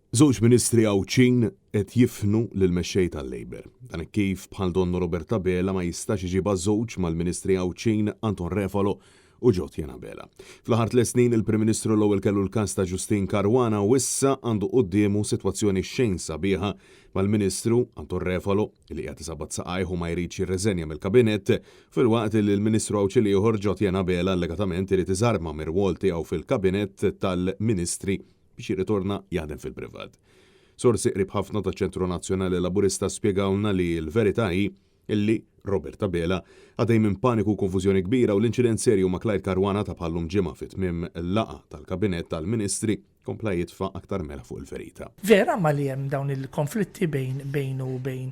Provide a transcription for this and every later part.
Żewġ ministri għawċin qed jifnu lill-mexxej tal-Labor. Dan kif bħal donnu Roberta Bela ma jistax iġibha żewġ mal-ministri għawċin Anton Refalo u Ġotjena Bela. Fl-aħħar 3 snin il-Prim Ministru l-ewwel kellu l-każ ta' Justin Caruana u issa għandu qudiemu sitwazzjoni xejn sabiħa mal-Ministru Anton Refalo li qiegħed isabad saqajh u ma jridx jirreżenja mill-kabinett filwaqt li l-Ministru għawċin ieħor Ġotjena Bela legatament irid iżarma mir-rwol tiegħu fil-kabinett tal-Ministri biex jirritorna jaħdem fil-privat. Sorsi qrib ħafna taċ-Ċentru Nazzjonali Laburista spjegawna li l-verità hi illi Roberta Bela għadej minn paniku u konfużjoni kbira u l-inċident serju ma' Clyde Caruana ta' bħallum ġimgħa fit-tmiem l-laqa tal-kabinett tal-Ministri kompla jitfa' aktar mela fuq il-ferita. Vera ma li hemm dawn il-konflitti bejn u bejn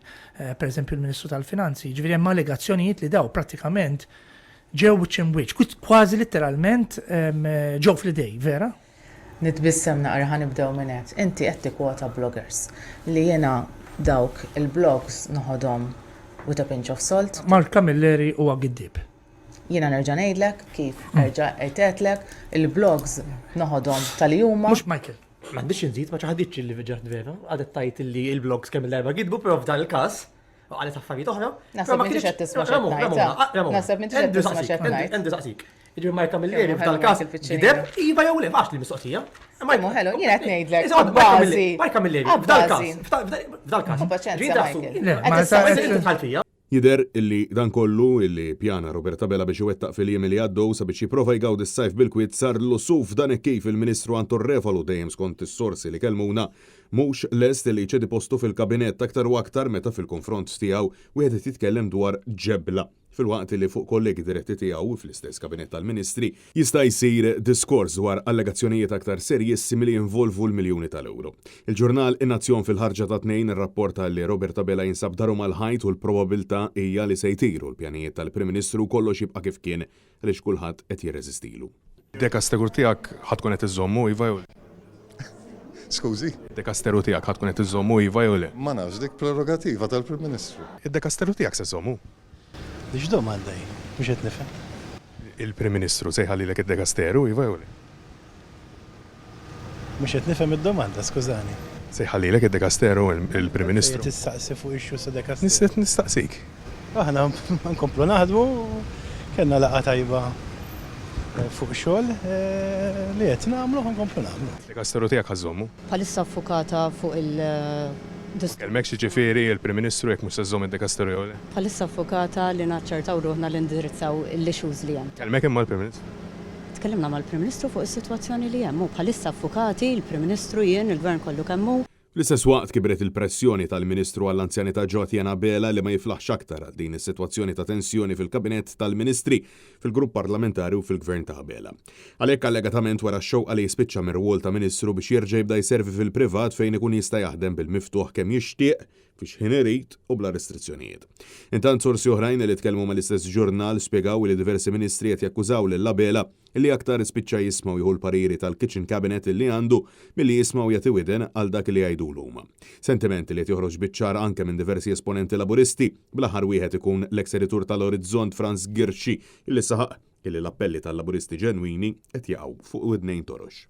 pereżempju il-Ministru tal-Finanzi, ġifieri hemm allegazzjonijiet li daw prattikament ġew wiċċ kważi letteralment ġew fl-idej, vera? Nitbissem naqra ħanibdew minn hekk. Inti qed tikkwota bloggers li jiena dawk il-blogs noħodhom with a pinch of salt. Mark Camilleri huwa giddib. Jiena nerġa' ngħidlek kif nerġa' qedtlek il-blogs noħodhom tal-juma. Mhux Michael. M'għandix inżid ma ċaħaditx li ġart vera, għadet tajt li il-blogs kemm il-darba gidbu, però f'dan il-każ għalet affarijiet oħra. Nasab minti xed tisma' xed ngħid. Nasab minti xed tisma' xed ngħid. Endi saqsik. Jiġri Mark Camilleri f'dal-każ gideb, iva jew le faċli mistoqsija. Imma ħelu, jiena qed ngħidlek bażi. Mark Camilleri f'dal-każ. Paċenza. Jider illi dan kollu illi pjana Roberta Bela biex iwettaq fil-jiem li għaddew sabiex jipprova jgawdi s-sajf bil-kwiet sar l-suf dan kif il-Ministru Anton Refalo dejjem skont is-sorsi li kellmuna mhux lest li jċedi postu fil-kabinett aktar u aktar meta fil-konfront tiegħu wieħed jitkellem dwar ġebla fil-waqt li fuq kollegi diretti tiegħu fl-istess kabinett tal-Ministri jista' jsir diskors dwar allegazzjonijiet aktar serjissimi li jinvolvu l-miljuni tal-euro. Il-ġurnal In-Nazzjon fil-ħarġa ta' tnejn irrapporta li Roberta Bela jinsab daru mal-ħajt u l-probabilità hija li se jtiru l-pjanijiet tal-Prim Ministru kollox jibqa' kif kien għaliex kulħadd qed jirreżistilu. Dekasteru tiegħek ħadd tkun qed iżommu iva jew Skużi? Dekasteru tiegħek ħadd tkun qed iżommu iva jew le? Ma nafx dik prerogativa tal-Prim Ministru. Id-dekasteru tiegħek se żommu. Dix domanda hi, mhux qed nifhem. Il-Prim Ministru se jħallilek id-dekasteru iva jew le? Mhux qed nifhem id-domanda, skużani. Se jħallilek id-dekasteru il-Prim Ministru. Tistaqsi fuq ix-xu sa dekasteru. Nistaqsik. Aħna nkomplu naħdmu, kellna laqgħa tajba fuq xogħol li qed nagħmlu nkomplu nagħmlu. Dekasteru tiegħek ħażommu. Bħalissa affukata fuq Kelmek ġifieri il-Prim Ministru jekk mhux se żomm id-dekasteru jew le? bħalissa affukata li naċċertaw ruħna li indirizzaw l-issues li hemm. Kelmek imma l-Prim Ministru? Tkellimna mal-Prim Ministru fuq is-sitwazzjoni li hemm, bħalissa affukati il-Prim Ministru jien il-Gvern kollu kemm hu. Fl-istess waqt kibret il-pressjoni tal-Ministru għall-Anzjanità Ġotjena Bela li ma jiflaħx aktar għal din is-sitwazzjoni ta' tensjoni fil-kabinett tal-Ministri fil-grupp parlamentari u fil-Gvern ta' Bela. Għalhekk allegatament wara x-xewqa li jispiċċa mir-rwol ta' Ministru biex jerġa' jibda jservi fil-privat fejn ikun jista' jaħdem bil-miftuħ kemm jixtieq fiex ħin irid u bla restrizzjonijiet. Intant sorsi oħrajn li tkellmu mal-istess ġurnal spjegaw li diversi ministri qed jakkużaw lil Bela li aktar spiċċa jismaw jieħu l-pariri tal-Kitchen Cabinet li għandu milli jismaw jagħti widen għal dak li jgħidulu huma. Sentimenti li qed joħroġ biċ-ċar anke minn diversi esponenti laburisti bl-aħħar wieħed ikun l-eks-editur tal-Orizzont Franz Girschi illi saħaq illi l-appelli tal-laburisti ġenwini qed jaqgħu fuq widnejn torox.